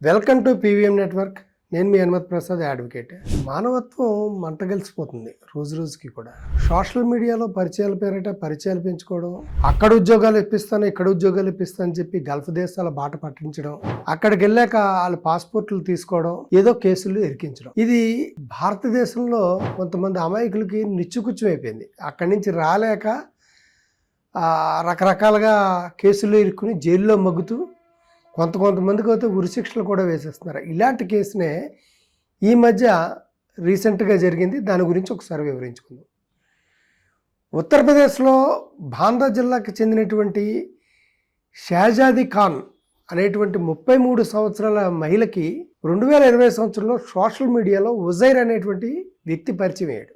Welcome to PVM network. నేను మీ Hanumat Prasad advocate. మానవత్వం మంటగలిసిపోతుంది రోజు రోజుకి కూడా. సోషల్ మీడియాలో పరిచయాల పేరిట పరిచయాలు పెంచుకోవడం, అక్కడ ఉద్యోగాలు ఇప్పిస్తాను ఇక్కడ ఉద్యోగాలు ఇప్పిస్తాను అని చెప్పి గల్ఫ్ దేశాల బాట పట్టించడం, అక్కడికి వెళ్ళాక వాళ్ళ పాస్పోర్ట్లు తీసుకోవడం, ఏదో కేసులు ఇరికించడం. ఇది భారతదేశంలో కొంతమంది అమాయకులకి నిత్యకృత్యం అయిపోయింది. అక్కడి నుంచి రాలేక రకరకాలుగా కేసులు ఇరుక్కుని జైల్లో మగ్గుతూ కొంతమందికి అయితే ఉరిశిక్షలు కూడా వేసేస్తున్నారు. ఇలాంటి కేసునే ఈ మధ్య రీసెంట్గా జరిగింది. దాని గురించి ఒకసారి వివరించుకుందాం. ఉత్తరప్రదేశ్లో బాందా జిల్లాకి చెందినటువంటి షాజాదీ ఖాన్ అనేటువంటి 33 సంవత్సరాల మహిళకి 2020 సంవత్సరంలో సోషల్ మీడియాలో ఉజైర్ అనేటువంటి వ్యక్తి పరిచయం అయ్యాడు.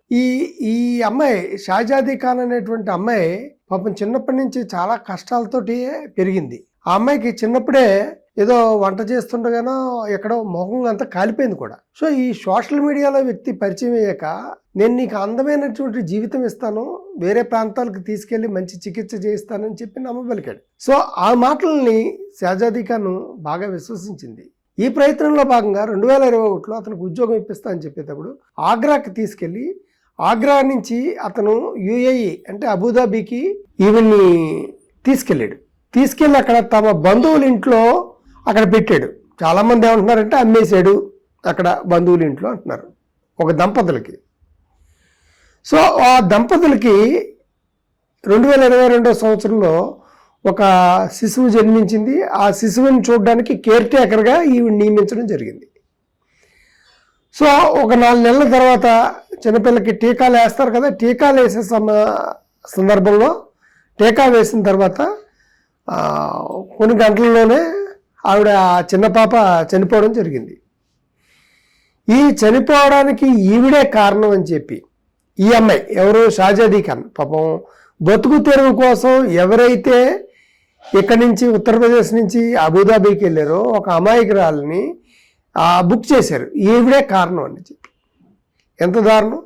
ఈ అమ్మాయి షాజాదీ ఖాన్ అనేటువంటి అమ్మాయి పాపం చిన్నప్పటి నుంచి చాలా కష్టాలతోటి పెరిగింది. ఆ అమ్మాయికి చిన్నప్పుడే ఏదో వంట చేస్తుండగానో ఎక్కడో మొహం అంతా కాలిపోయింది కూడా. సో ఈ సోషల్ మీడియాలో వ్యక్తి పరిచయం అయ్యాక నేను నీకు అందమైనటువంటి జీవితం ఇస్తాను, వేరే ప్రాంతాలకు తీసుకెళ్లి మంచి చికిత్స చేయిస్తానని చెప్పి నమ్మబలికాడు. సో ఆ మాటల్ని షాజాదీ ఖాన్ బాగా విశ్వసించింది. ఈ ప్రయత్నంలో భాగంగా 2021లో అతనికి ఉద్యోగం ఇప్పిస్తా అని చెప్పేటప్పుడు ఆగ్రాకి తీసుకెళ్లి, ఆగ్రా నుంచి అతను యుఏఈ అంటే అబుదాబీకి ఈవెన్ని తీసుకెళ్ళి అక్కడ తమ బంధువుల ఇంట్లో అక్కడ పెట్టాడు. చాలామంది ఏమంటున్నారంటే అమ్మేశాడు అక్కడ బంధువుల ఇంట్లో అంటున్నారు ఒక దంపతులకి. సో ఆ దంపతులకి 2022 సంవత్సరంలో ఒక శిశువు జన్మించింది. ఆ శిశువుని చూడడానికి కేర్ టేకర్గా ఈవిడ నియమించడం జరిగింది. సో ఒక 4 నెలల తర్వాత చిన్నపిల్లకి టీకాలు వేస్తారు కదా, టీకాలు వేసే సందర్భంలో టీకా వేసిన తర్వాత కొన్ని గంటల్లోనే ఆవిడ చిన్న పాప చనిపోవడం జరిగింది. ఈ చనిపోవడానికి ఈవిడే కారణం అని చెప్పి ఈ అమ్మాయి ఎవరు షాజాదీ ఖాన్ పాపం బతుకు తెరువు కోసం ఎవరైతే ఇక్కడి నుంచి ఉత్తరప్రదేశ్ నుంచి అబుదాబీకి వెళ్ళారో ఒక అమాయకురాలని బుక్ చేశారు. ఈవిడే కారణం అని చెప్పి. ఎంత దారుణం!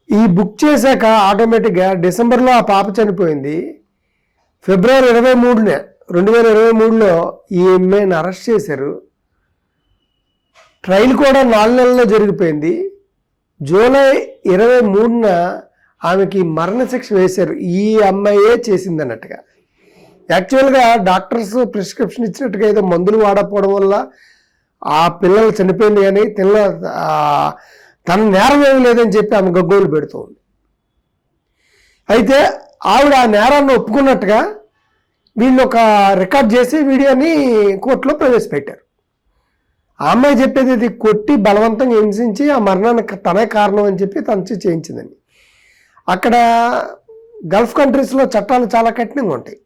ఈ బుక్ చేశాక ఆటోమేటిక్గా డిసెంబర్లో ఆ పాప చనిపోయింది. ఫిబ్రవరి 23న 2023లో ఈ అమ్మాయిని అరెస్ట్ చేశారు. ట్రయల్ కూడా 4 నెలల్లో జరిగిపోయింది. జూలై 23న ఆమెకి మరణశిక్ష వేశారు. ఈ అమ్మాయే చేసింది అన్నట్టుగా. యాక్చువల్గా డాక్టర్స్ ప్రిస్క్రిప్షన్ ఇచ్చినట్టుగా ఏదో మందులు వాడకపోవడం వల్ల ఆ పిల్లలు చనిపోయింది, కానీ తన నేరం ఏమి లేదని చెప్పి ఆమె గగ్గోలు పెడుతుంది. అయితే ఆవిడ ఆ నేరాన్ని ఒప్పుకున్నట్టుగా వీళ్ళు ఒక రికార్డ్ చేసి వీడియోని కోర్టులో ప్రవేశపెట్టారు. ఆ అమ్మాయి చెప్పేది ఇది కొట్టి బలవంతంగా హింసించి ఆ మరణానికి తనే కారణం అని చెప్పి తను చేయించిందని. అక్కడ గల్ఫ్ కంట్రీస్లో చట్టాలు చాలా కఠినంగా ఉంటాయి.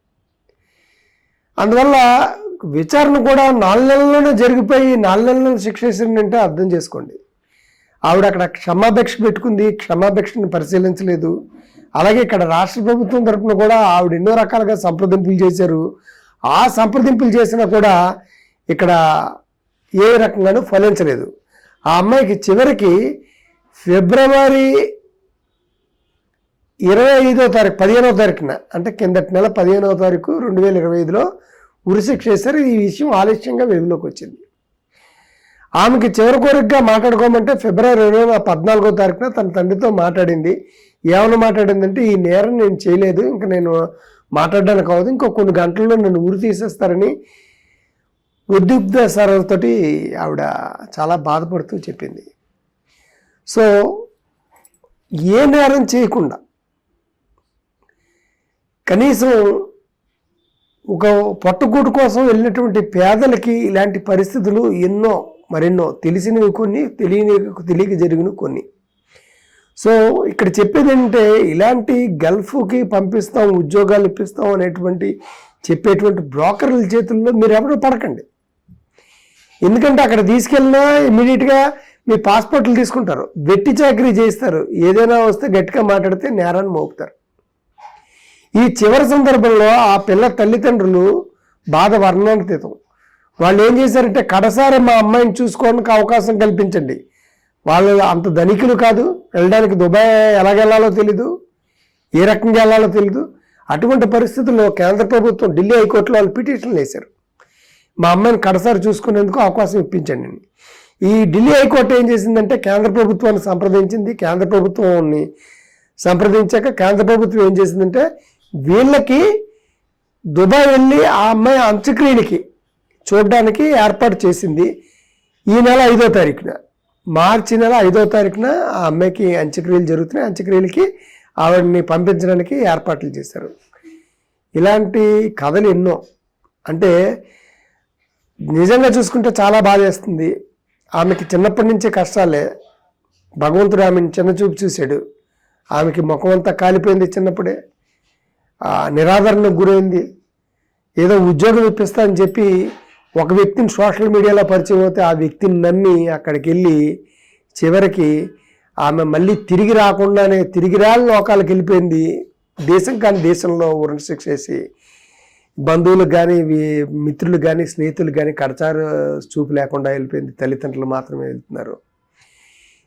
అందువల్ల విచారణ కూడా 4 నెలల్లోనే జరిగిపోయి 4 నెలల్లో శిక్ష వేసిందంటే అర్థం చేసుకోండి. ఆవిడ అక్కడ క్షమాభిక్ష పెట్టుకుంది, క్షమాభిక్షను పరిశీలించలేదు. అలాగే ఇక్కడ రాష్ట్ర ప్రభుత్వం తరఫున కూడా ఆవిడ ఎన్నో రకాలుగా సంప్రదింపులు చేశారు. ఆ సంప్రదింపులు చేసినా కూడా ఇక్కడ ఏ రకంగానూ ఫలించలేదు. ఆ అమ్మాయికి చివరికి ఫిబ్రవరి 15వ తారీఖున అంటే కిందటి నెల 15వ తారీఖు 2025లో ఉరిశిక్ష చేశారు. ఈ విషయం ఆలస్యంగా వెలుగులోకి వచ్చింది. ఆమెకి చివరి కోరికగా మాట్లాడుకోమంటే ఫిబ్రవరి 14వ తారీఖున తన తండ్రితో మాట్లాడింది. ఏమైనా మాట్లాడిందంటే ఈ నేరం నేను చేయలేదు, ఇంకా నేను మాట్లాడడానికి అవ్వదు, ఇంకో కొన్ని గంటల్లో నన్ను ఉరి తీసేస్తారని ఉద్యుక్త స్వరంతోటి ఆవిడ చాలా బాధపడుతూ చెప్పింది. సో ఏ నేరం చేయకుండా కనీసం ఒక పొట్టగూడు కోసం వెళ్ళినటువంటి పేదలకి ఇలాంటి పరిస్థితులు మరెన్నో తెలిసినవి కొన్ని, తెలియక జరిగినవి కొన్ని. సో ఇక్కడ చెప్పేది ఏంటంటే ఇలాంటి గల్ఫ్కి పంపిస్తాం, ఉద్యోగాలు ఇప్పిస్తాం అనేటువంటి చెప్పేటువంటి బ్రోకర్ల చేతుల్లో మీరు ఎవరో పడకండి. ఎందుకంటే అక్కడ తీసుకెళ్ళినా ఇమ్మీడియట్గా మీ పాస్పోర్ట్లు తీసుకుంటారు, వెట్టి చాకరీ చేస్తారు, ఏదైనా వస్తే గట్టిగా మాట్లాడితే నేరాన్ని మోపుతారు. ఈ చివరి సందర్భంలో ఆ పిల్ల తల్లిదండ్రులు బాధ వర్ణనాతీతం. వాళ్ళు ఏం చేశారంటే కడసారి మా అమ్మాయిని చూసుకోవడానికి అవకాశం కల్పించండి. వాళ్ళు అంత ధనికులు కాదు, వెళ్ళడానికి దుబాయ్ ఎలాగెళ్ళాలో తెలీదు, ఏ రకంగా వెళ్ళాలో తెలీదు. అటువంటి పరిస్థితుల్లో కేంద్ర ప్రభుత్వం ఢిల్లీ హైకోర్టులో వాళ్ళు పిటిషన్లు వేశారు. మా అమ్మాయిని కడసారి చూసుకునేందుకు అవకాశం ఇప్పించండి. ఈ ఢిల్లీ హైకోర్టు ఏం చేసిందంటే కేంద్ర ప్రభుత్వాన్ని సంప్రదించింది. కేంద్ర ప్రభుత్వాన్ని సంప్రదించాక కేంద్ర ప్రభుత్వం ఏం చేసిందంటే వీళ్ళకి దుబాయ్ వెళ్ళి ఆ అమ్మాయి అంత్యక్రియలకి చూడడానికి ఏర్పాటు చేసింది. ఈ నెల 5వ తారీఖున, మార్చి నెల 5వ తారీఖున ఆ అమ్మాయికి అంత్యక్రియలు జరుగుతున్నాయి. అంత్యక్రియలకి ఆవిడని పంపించడానికి ఏర్పాట్లు చేశారు. ఇలాంటి కథలు ఎన్నో. అంటే నిజంగా చూసుకుంటే చాలా బాధేస్తుంది. ఆమెకి చిన్నప్పటి నుంచే కష్టాలే. భగవంతుడు ఆమెను చిన్న చూపు చూశాడు. ఆమెకి ముఖం అంతా కాలిపోయింది చిన్నప్పుడే. నిరాదరణకు గురైంది. ఏదో ఉద్యోగం ఇప్పిస్తా అని చెప్పి ఒక వ్యక్తిని సోషల్ మీడియాలో పరిచయం అవుతే ఆ వ్యక్తిని నమ్మి అక్కడికి వెళ్ళి చివరికి ఆమె మళ్ళీ తిరిగి రాకుండానే తిరిగి రాని లోకాలకు వెళ్ళిపోయింది. దేశం కానీ దేశంలో ఉరిశిక్ష వేసి బంధువులకు కానీ మిత్రులకు కానీ స్నేహితులకు కానీ కడచారు చూపు లేకుండా వెళ్ళిపోయింది. తల్లిదండ్రులు మాత్రమే వెళ్తున్నారు.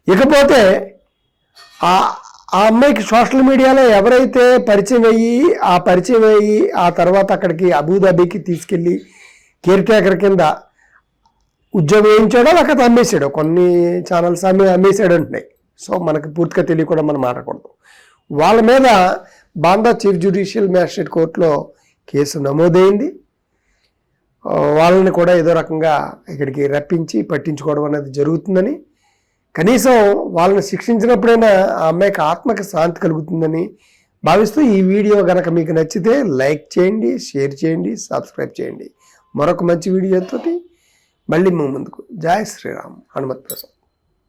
ఇకపోతే ఆ అమ్మాయికి సోషల్ మీడియాలో ఎవరైతే పరిచయం అయ్యి ఆ తర్వాత అక్కడికి అబుదాబికి తీసుకెళ్ళి కేర్ టేకర్ కింద ఉద్యోగం వేయించాడో లేకపోతే అమ్మేశాడో, కొన్ని ఛానల్స్ అమ్మేశాడు అంటున్నాయి. సో మనకు పూర్తిగా తెలియకుండా మనం మాట్లాడకూడదు. వాళ్ళ మీద బాందా చీఫ్ జ్యుడిషియల్ మ్యాజిస్ట్రేట్ కోర్టులో కేసు నమోదైంది. వాళ్ళని కూడా ఏదో రకంగా ఇక్కడికి రప్పించి పట్టించుకోవడం అనేది జరుగుతుందని, కనీసం వాళ్ళని శిక్షించినప్పుడైనా ఆ అమ్మాయికి ఆత్మకి శాంతి కలుగుతుందని భావిస్తూ ఈ వీడియో కనుక మీకు నచ్చితే లైక్ చేయండి, షేర్ చేయండి, సబ్స్క్రైబ్ చేయండి. మరొక మంచి వీడియోతో మళ్ళీ ముందుకు. జై శ్రీరామ్. హనుమత్ ప్రసాద్.